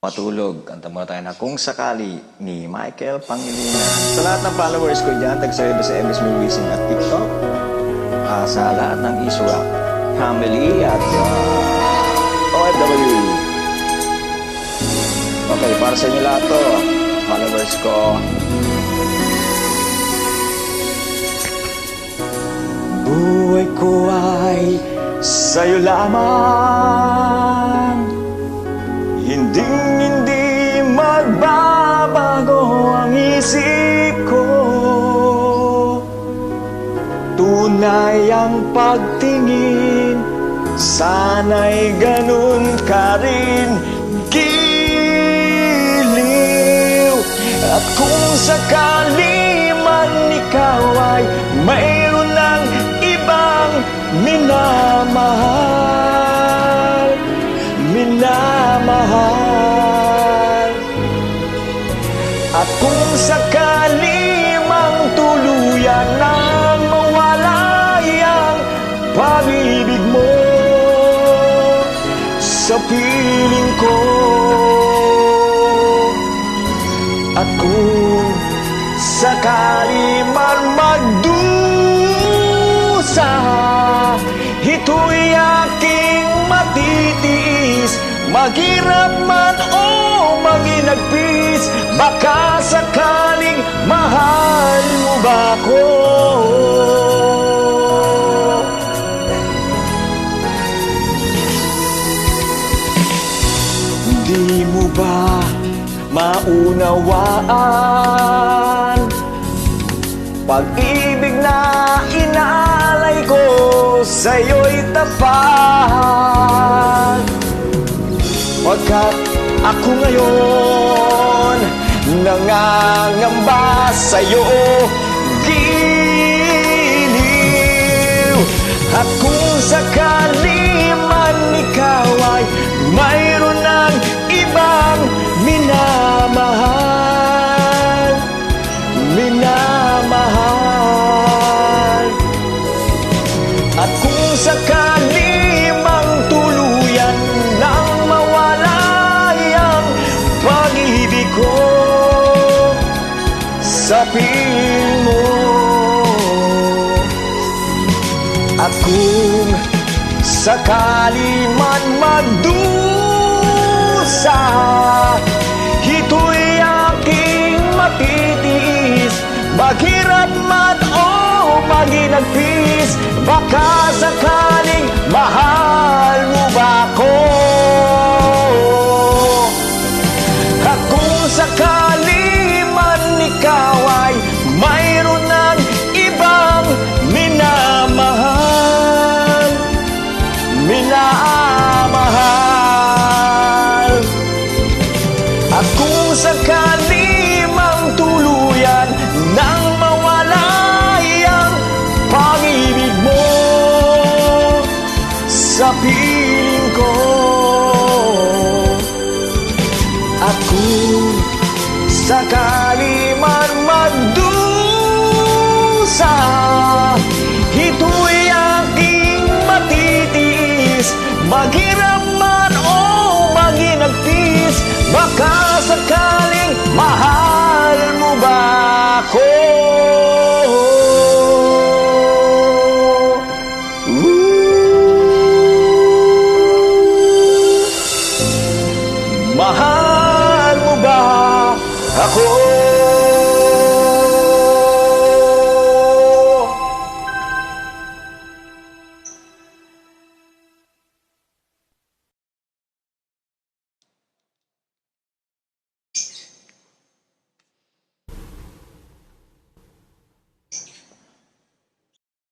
Matulog. Kanta muna tayo na Kung Sakali ni Michael Pangilinan. Sa lahat ng followers ko dyan, tagsarili sa MS Moviesing at TikTok. Sa lahat ng Iswap family at OFW. Okay, para sa inyo lahat to, followers ko. Buhay ko ay sa'yo lamang. Hindi magbabago ang isip ko. Tunay ang pagtingin, sana'y ganun ka rin. Giliw. At kung sakali man ikaw ay mayroon ng ibang minamahal, at kung sakali mang tuluyan nang mawala ang pag-ibig mo sa piling ko, at kung sakali man magdusa, ito'y aking matitiis. Maghirap man o maginagpis, baka sakaling mahal mo ba ako? Di mo ba maunawaan pag-ibig na inaalay ko sa'yo'y tapat? Pagkat ako ngayon nangangamba sa'yo, giliw. At kung sakali man ikaw ay mayroon ng ibang minamahal, at kung sakali mang tuluyan nang mawala ang pag-ibig ko sa piling mo, at kung sakali man magdusa, ito'y aking matitiis. Maghirap man o maginagpis, baka sakaling mahal mo ba ako? At kung sakali man ikaw ay mayroon ng ibang minamahal, at kung sakali mang tuluyan nang mawala ang pag-ibig mo sa piling ko, at kung sakali man magdusa, ito'y aking matitiis. Maghirap man o maginagpis, baka sakaling mahal mo ba ako? Mahal mo ba ako?